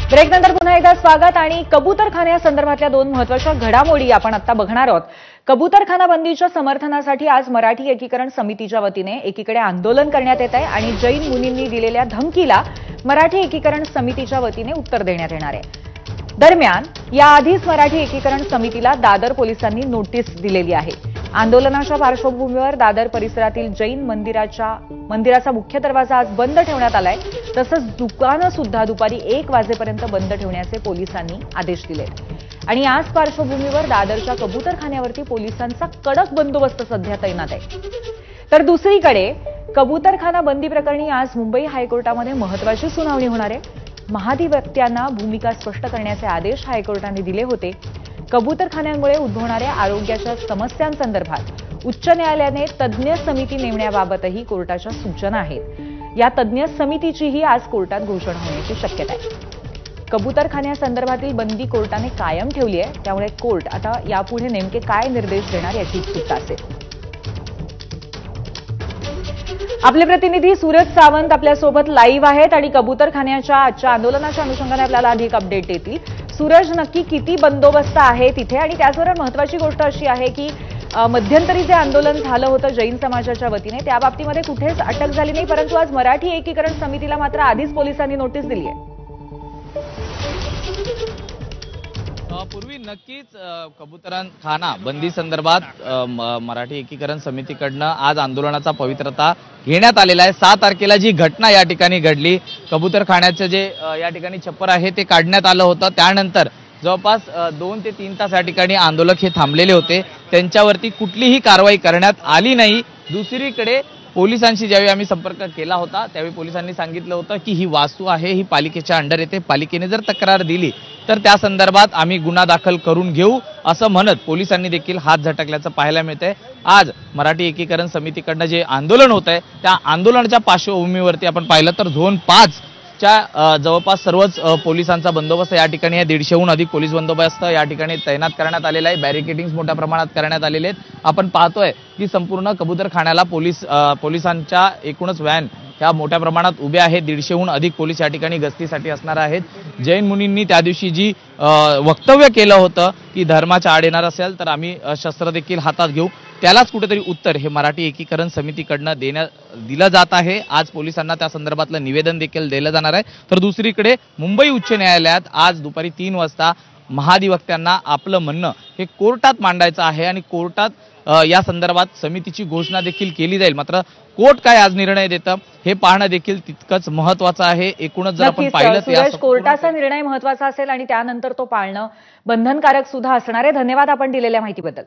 ब्रेकनंतर पुन्हा एकदा स्वागत आणि कबूतरखान्या संदर्भातल्या दोन महत्त्वाच्या घडामोडी आपण आता बघणार आहोत। कबूतरखाना बंदीच्या समर्थनासाठी आज मराठी एकीकरण समितीच्या वतीने एकीकडे आंदोलन करण्यात येत आहे आणि जैन मुनींनी दिलेल्या धमकीला मराठी एकीकरण समितीच्या वतीने उत्तर देण्यात येणार आहे। दरम्यान याआधीच मराठी एकीकरण समितीला दादर पोलिसांनी नोटीस दिलेली आहे। आंदोलनाच्या पार्श्वभूमीवर दादर परिसरातील जैन मंदिराचा मुख्य दरवाजा आज बंद ठेवण्यात आलाय। तसंच दुकानं सुद्धा दुपारी 1 वाजेपर्यंत बंद ठेवण्याचे पोलिसांनी आदेश दिले आणि याच पार्श्वभूमीवर दादरच्या कबूतरखान्यावरती पोलिसांचा कडक बंदोबस्त सध्या तैनात आहे। तर दुसरीकडे कबूतरखाना बंदी प्रकरणी आज मुंबई हायकोर्टामध्ये महत्त्वाची सुनावणी होणार आहे। महाधिवक्त्यांना भूमिका स्पष्ट करण्याचे आदेश हायकोर्टाने दिले होते। कबूतरखान्यांमुळे उद्भवणाऱ्या आरोग्याच्या समस्यांसंदर्भात उच्च न्यायालयाने तज्ज्ञ समिती नेमण्याबाबतही कोर्टाच्या सूचना आहेत। या तज्ज्ञ समितीचीही आज कोर्टात घोषणा होण्याची शक्यता आहे। कबूतरखान्यासंदर्भातील बंदी कोर्टाने कायम ठेवली आहे, त्यामुळे कोर्ट आता यापुढे नेमके काय निर्देश देणार याची उत्सुकता असेल। आपले प्रतिनिधी सूरज सावंत आपल्यासोबत लाईव्ह आहेत आणि कबूतरखान्याच्या आजच्या आंदोलनाच्या अनुषंगाने आपल्याला अधिक अपडेट देतील। सूरज, नक्की किती बंदोबस्त आहे तिथे आणि त्याचबरोबर महत्त्वाची गोष्ट अशी आहे की मध्यंतरी जे आंदोलन झालं होतं जैन समाजाच्या वतीने त्या बाबतीमध्ये कुठेच अटक झाली नाही, परंतु आज मराठी एकीकरण समितीला मात्र आधीच पोलिसांनी नोटीस दिली आहे। पूर्वी नक्कीच कबूतरखाना बंदी संदर्भात मराठी एकीकरण समितीकडनं आज आंदोलनाचा पवित्रता घेण्यात आलेला आहे। 6 तारखेला जी घटना या ठिकाणी घडली, कबूतरखान्याचे जे या ठिकाणी छप्पर आहे ते काढण्यात आलं होतं, त्यानंतर जवळपास 2 ते 3 तास या ठिकाणी आंदोलक हे थांबलेले होते, त्यांच्यावरती कुठलीही कारवाई करण्यात आली नाही। दुसरीकडे पोलिसांशी ज्यावेळी आम्ही संपर्क केला होता त्यावेळी पोलिसांनी सांगितलं होतं की ही वास्तू आहे, ही पालिकेच्या अंडर येते, पालिकेने जर तक्रार दिली तर त्या संदर्भात आम्ही गुन्हा दाखल करून घेऊ असं म्हणत पोलिसांनी देखील हात झटकल्याचं पाहायला मिळतंय। आज मराठी एकीकरण समितीकडनं जे आंदोलन होत आहे त्या आंदोलनाच्या पार्श्वभूमीवरती आपण पाहिलं तर झोन 5 च्या जवळपास सर्वच पोलिसांचा बंदोबस्त या ठिकाणी 150हून अधिक पोलीस बंदोबस्त या ठिकाणी तैनात करण्यात आलेला आहे। बॅरिकेडिंग मोठ्या प्रमाणात करण्यात आलेले आहेत। आपण पाहतोय की संपूर्ण कबूतरखान्याला पोलिसांच्या एकूणच व्हॅन ह्या मोठ्या प्रमाणात उभ्या आहेत। 150हून अधिक पोलीस या ठिकाणी गस्तीसाठी असणार आहेत। जैन मुनींनी त्या दिवशी जी वक्तव्य केलं होतं की धर्माच्या आड येणार असेल तर आम्ही शस्त्र देखील हातात घेऊ, त्यालाच कुठेतरी उत्तर हे मराठी एकीकरण समितीकडनं दिलं जात आहे। आज पोलिसांना त्या संदर्भातलं निवेदन देखील दिलं जाणार आहे। तर दुसरीकडे मुंबई उच्च न्यायालयात आज दुपारी 3 वाजता महाधिवक्त्यांना आपलं म्हणणं हे कोर्टात मांडायचं आहे आणि कोर्टात या संदर्भात समितीची घोषणा देखील केली जाईल। मात्र कोर्ट काय आज निर्णय देतं हे पाहणं देखील तितकंच महत्त्वाचं आहे। एकूणच जर आपण पाहिलं तर कोर्टाचा निर्णय महत्त्वाचा असेल आणि त्यानंतर तो पाळणं बंधनकारक सुद्धा असणार आहे। धन्यवाद आपण दिलेल्या माहितीबद्दल।